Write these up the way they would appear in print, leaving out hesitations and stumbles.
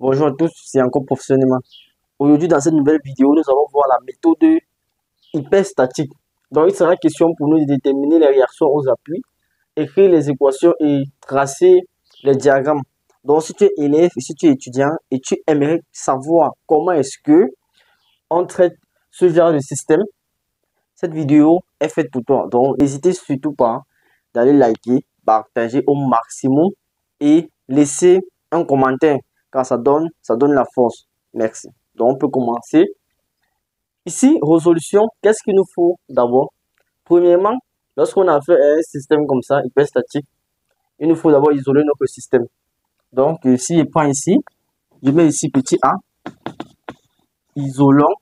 Bonjour à tous, c'est encore professionnellement. Aujourd'hui, dans cette nouvelle vidéo, nous allons voir la méthode hyperstatique. Donc, il sera question pour nous de déterminer les réactions aux appuis, écrire les équations et tracer les diagrammes. Donc, si tu es élève et si tu es étudiant et tu aimerais savoir comment est-ce que on traite ce genre de système, cette vidéo est faite pour toi. Donc, n'hésitez surtout pas d'aller liker, partager au maximum et laisser un commentaire car ça donne la force. Merci. Donc, on peut commencer. Ici, résolution, qu'est-ce qu'il nous faut d'abord? Premièrement, lorsqu'on a fait un système comme ça, hyperstatique, il nous faut d'abord isoler notre système. Donc, si je prends ici, je mets ici petit a, isolons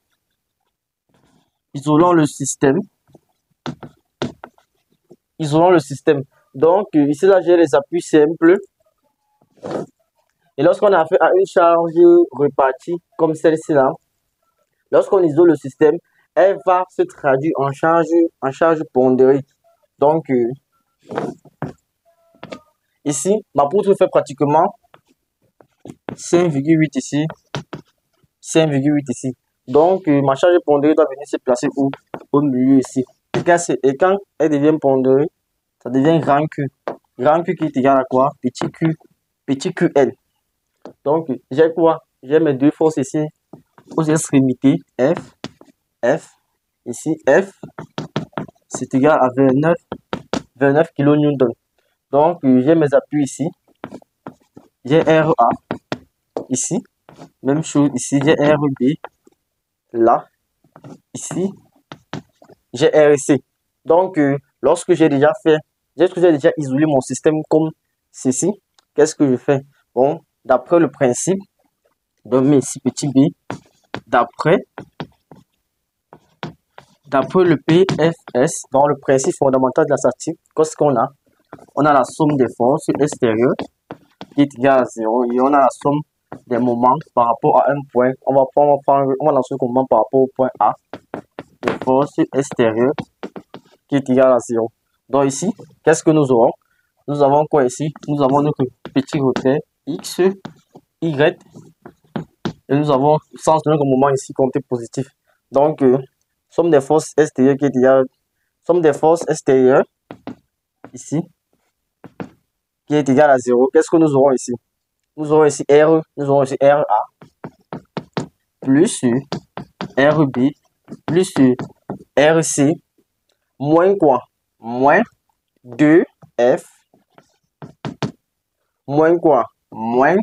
le système. Isolons le système. Donc, ici, là, j'ai les appuis simples. Et lorsqu'on a affaire à une charge repartie comme celle-ci là, lorsqu'on isole le système, elle va se traduire en charge pondérée. Donc, ici, ma poutre fait pratiquement 5,8 ici, 5,8 ici. Donc, ma charge pondérée doit venir se placer au milieu ici. Et quand elle devient pondérée, ça devient grand Q. Grand Q qui est égal à quoi? Petit Q, petit QL. Donc, j'ai quoi? J'ai mes deux forces ici aux extrémités, F, ici, F, c'est égal à 29 kN. Donc, j'ai mes appuis ici. J'ai RA, ici. Même chose ici, j'ai RB, là, ici. J'ai RC. Donc, lorsque j'ai déjà isolé mon système comme ceci, qu'est-ce que je fais? Bon, d'après le principe, de mes ici petit b, d'après le PFS, dans le principe fondamental de la statique, qu'est-ce qu'on a? On a la somme des forces extérieures qui est égale à 0 et on a la somme des moments par rapport à un point. On va lancer le moment par rapport au point A. Des forces extérieures qui est égal à 0. Donc ici, qu'est-ce que nous aurons? Nous avons quoi ici? Nous avons notre petit retrait X, Y et nous avons le sens de notre moment ici compté positif. Donc, somme des forces extérieures qui est égale somme des forces extérieures ici qui est égal à 0. Qu'est-ce que nous aurons ici? Nous aurons ici R, nous aurons ici RA plus RB plus RC moins quoi? Moins 2F moins quoi? Moins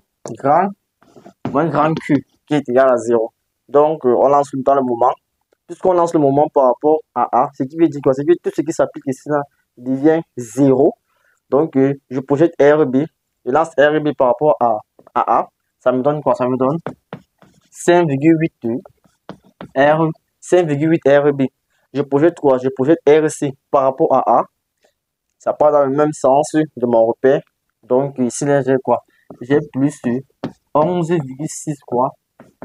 grand Q qui est égal à 0. Donc, on lance dans le moment. Puisqu'on lance le moment par rapport à A, ce qui veut dire quoi? C'est que tout ce qui s'applique ici là devient 0. Donc, je projette RB. Je lance RB par rapport à A. Ça me donne quoi? Ça me donne 5,8 RB. Je projette quoi? Je projette RC par rapport à A. Ça part dans le même sens de mon repère. Donc, ici, là, j'ai quoi? J'ai plus 11,6 quoi?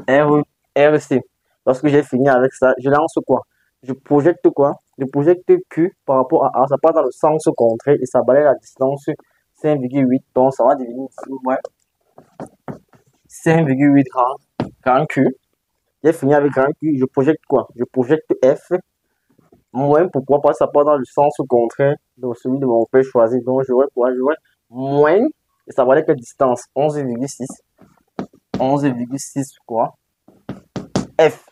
RC. Lorsque j'ai fini avec ça, je lance quoi? Je projette quoi? Je projette Q par rapport à A. Ça part dans le sens contraire et ça balaye la distance 5,8. Donc, ça va devenir moins 5,8 grand Q. J'ai fini avec grand Q. Je projette quoi? Je projette F. Moins, pourquoi pas? Ça part dans le sens contraire de celui de mon repère choisi. Donc, j'aurai quoi? J'aurai moins. Et ça valait quelle distance? 11,6. 11,6 quoi? F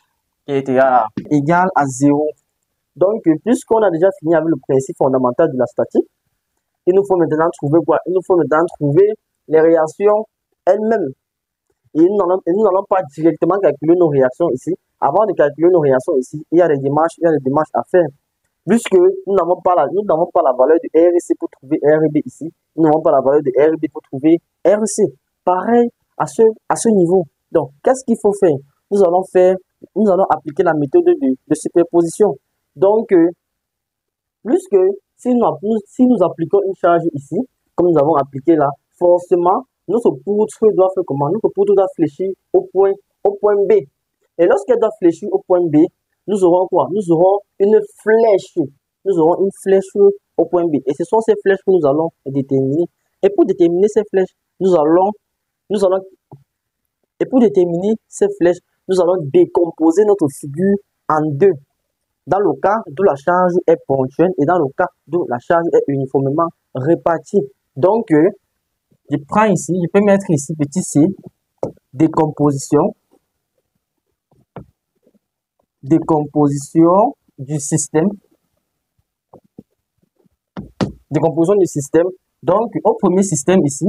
qui est égal à 0. Donc, puisqu'on a déjà fini avec le principe fondamental de la statique, il nous faut maintenant trouver quoi? Il nous faut maintenant trouver les réactions elles-mêmes. Et nous n'allons pas directement calculer nos réactions ici. Avant de calculer nos réactions ici, il y a des démarches à faire. Puisque nous n'avons pas la valeur de RC pour trouver RB ici, nous n'avons pas la valeur de RB pour trouver RC. Pareil à ce niveau. Donc, qu'est-ce qu'il faut faire? Nous allons appliquer la méthode de superposition. Donc, puisque si nous appliquons une charge ici, comme nous avons appliqué là, forcément, notre poutre doit faire comment? Notre poutre doit fléchir au point B. Et lorsqu'elle doit fléchir au point B, nous aurons quoi? Nous aurons une flèche. Nous aurons une flèche au point B. Et ce sont ces flèches que nous allons déterminer. Et pour déterminer ces flèches, nous allons pour déterminer ces flèches, nous allons décomposer notre figure en deux. Dans le cas où la charge est ponctuelle et dans le cas où la charge est uniformément répartie. Donc, je prends ici, je peux mettre ici petit c, décomposition du système. Décomposition du système. Donc, au premier système ici,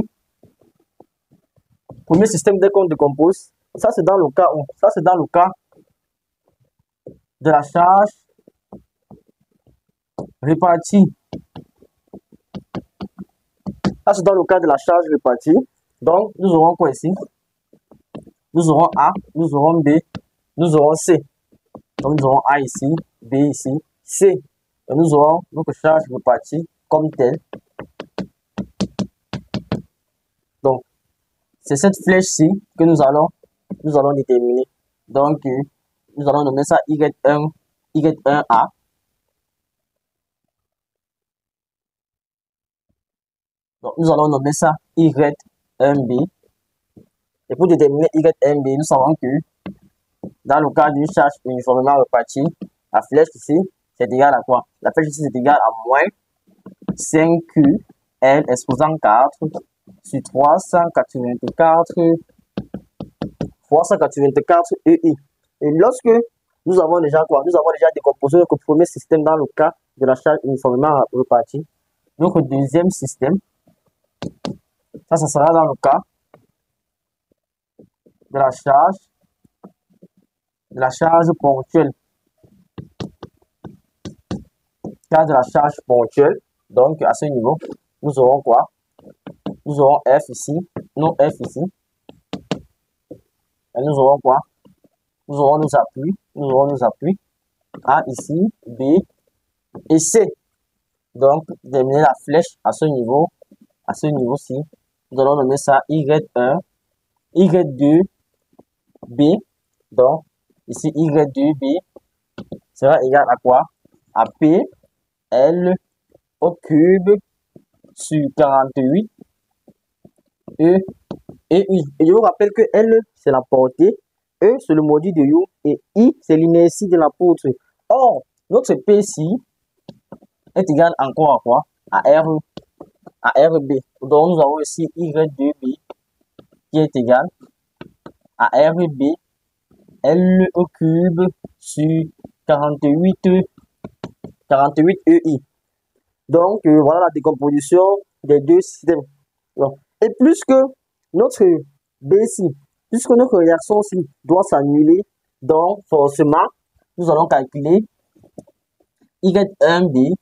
premier système dès qu'on décompose, ça c'est dans le cas où, ça c'est dans le cas de la charge répartie. Ça c'est dans le cas de la charge répartie. Donc, nous aurons quoi ici? Nous aurons A, nous aurons B, nous aurons C. Donc, nous aurons A ici, B ici, C. Et nous aurons notre charge répartie comme telle. Donc, c'est cette flèche-ci que nous allons déterminer. Donc, nous allons nommer ça Y1, Y1A. Donc, nous allons nommer ça Y1B. Et pour déterminer Y1B, nous savons que dans le cas d'une charge uniformément répartie, la flèche ici, c'est égal à quoi? La flèche ici, c'est égal à moins 5Q, L exposant 4 sur 384 EI. Et lorsque nous avons déjà quoi? Nous avons déjà décomposé notre premier système dans le cas de la charge uniformément répartie. Notre deuxième système, ça sera dans le cas de la charge ponctuelle. Cas de la charge ponctuelle. Donc, à ce niveau, nous aurons quoi? Nous aurons F ici, non F ici. Et nous aurons quoi? Nous aurons nos appuis. A ici, B et C. Donc, déterminer la flèche à ce niveau-ci. Nous allons nommer ça Y1, Y2, B. Donc, ici, Y2B sera égal à quoi? À P, L au cube sur 48 E et I. Et je vous rappelle que L, c'est la portée, E, c'est le module de U, et I, c'est l'inertie de la poutre. Or, notre P-ci est égal encore à quoi? À RB. Donc, nous avons ici Y2B qui est égal à RB, L au cube sur 48 EI. Donc, voilà la décomposition des deux systèmes. Et plus que notre BC, puisque notre réaction aussi doit s'annuler, donc forcément, nous allons calculer Y1B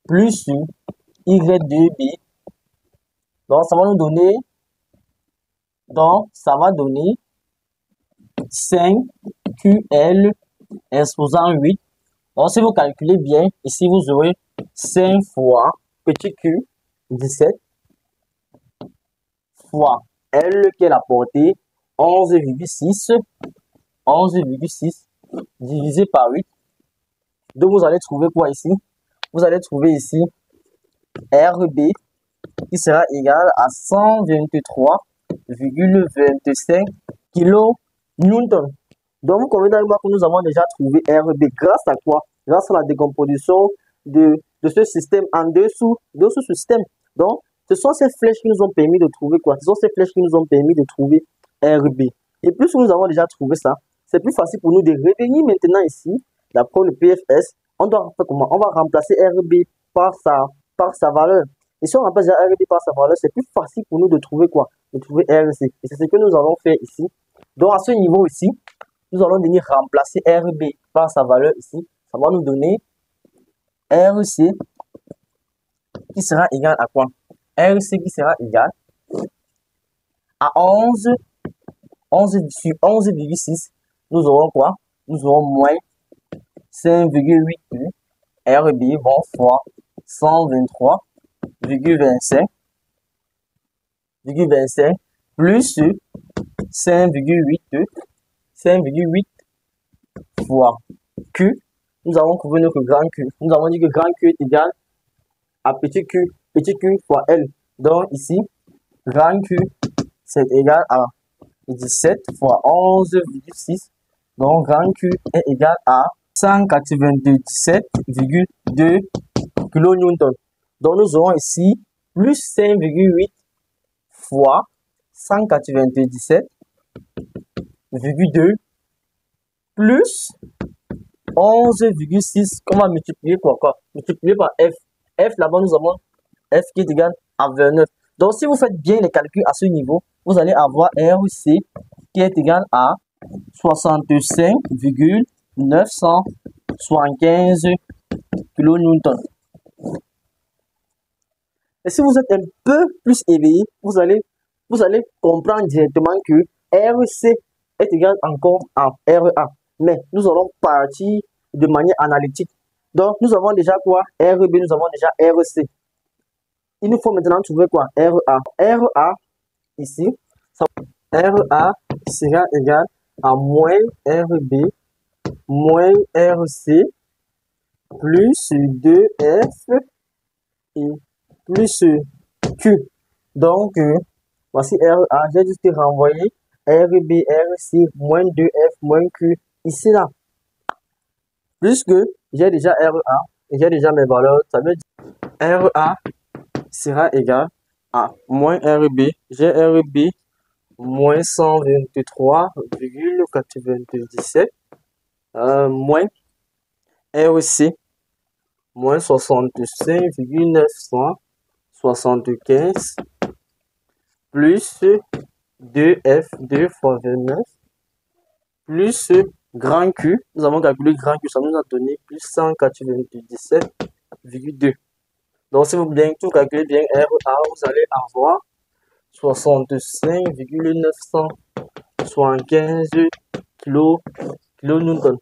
plus Y2B. Donc, ça va donner 5QL exposant 8. Donc, si vous calculez bien, ici, vous aurez 5 fois petit q, 17, fois L qui est la portée, 11,6 divisé par 8. Donc, vous allez trouver quoi ici? Vous allez trouver ici RB qui sera égal à 123,25 kN. Donc, vous convenez avec moi que nous avons déjà trouvé RB grâce à quoi? Grâce à la décomposition de ce système en deux sous-systèmes. Donc, ce sont ces flèches qui nous ont permis de trouver quoi? Ce sont ces flèches qui nous ont permis de trouver RB. Et plus nous avons déjà trouvé ça, c'est plus facile pour nous de revenir maintenant ici, d'après le PFS. On doit faire comment? On va remplacer RB par sa valeur. Et si on remplace RB par sa valeur, c'est plus facile pour nous de trouver quoi? De trouver RC. Et c'est ce que nous allons faire ici. Donc, à ce niveau ici, nous allons venir remplacer RB par sa valeur ici. Ça va nous donner RC qui sera égal à quoi? RC qui sera égal à 11 sur 11,6. Nous aurons quoi? Nous aurons moins 5,8 RB vont fois 123,25 plus 5,8 fois Q. Nous avons trouvé notre grand Q. Nous avons dit que grand Q est égal à petit Q fois L. Donc ici, grand Q, c'est égal à 17 fois 11,6. Donc, grand Q est égal à 197,2 kN. Donc, nous aurons ici plus 5,8 fois 197,2 plus 11,6 qu'on va multiplier par quoi? Multiplier par F. F, là-bas, nous avons F qui est égal à 29. Donc, si vous faites bien les calculs à ce niveau, vous allez avoir RC qui est égal à 65,975 kN. Et si vous êtes un peu plus éveillé, vous allez comprendre directement que RC est égal encore à RA. Mais nous allons partir de manière analytique. Donc, nous avons déjà quoi? RB, nous avons déjà RC. Il nous faut maintenant trouver quoi? RA. RA, ici, RA sera égal à moins RB moins RC plus 2F et plus Q. Donc, voici RA. J'ai juste renvoyé RB, RC moins 2F moins Q ici là. Puisque j'ai déjà RA et j'ai déjà mes valeurs, ça veut dire RA sera égal à moins RB. J'ai RB moins 123,97 moins RC moins 65,975 plus 2F 2 fois 29 plus grand Q. Nous avons calculé grand Q, ça nous a donné plus 197,2. Donc, si vous calculez bien RA, vous allez avoir 65,975 kN.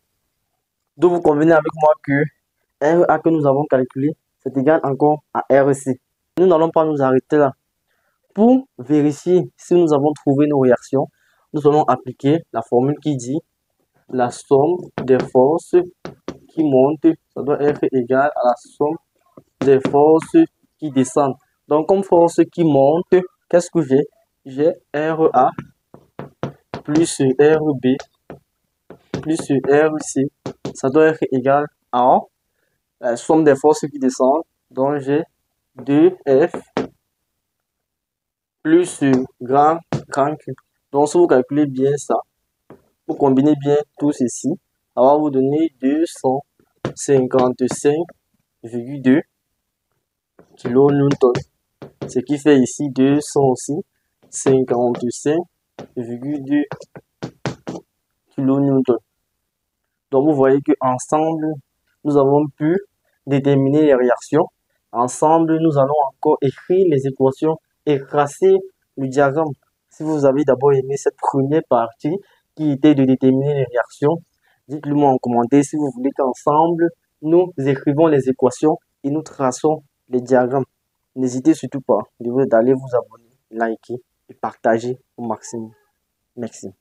Donc, vous convenez avec moi que RA que nous avons calculé, c'est égal encore à RC. Nous n'allons pas nous arrêter là. Pour vérifier si nous avons trouvé nos réactions, nous allons appliquer la formule qui dit la somme des forces qui montent, ça doit être égal à la somme des forces qui descendent. Donc, comme force qui monte, qu'est-ce que j'ai? J'ai RA plus RB plus RC. Ça doit être égal à la somme des forces qui descendent. Donc, j'ai 2F plus grand Q. Donc, si vous calculez bien ça, vous combinez bien tout ceci, ça va vous donner 255,2 kN. Ce qui fait ici 255,2 kN. Donc, vous voyez que ensemble, nous avons pu déterminer les réactions. Ensemble, nous allons encore écrire les équations et tracer le diagramme. Si vous avez d'abord aimé cette première partie qui était de déterminer les réactions, dites-le moi en commentaire si vous voulez qu'ensemble, nous écrivons les équations et nous traçons les diagrammes. N'hésitez surtout pas d'aller vous abonner, liker et partager au maximum. Merci.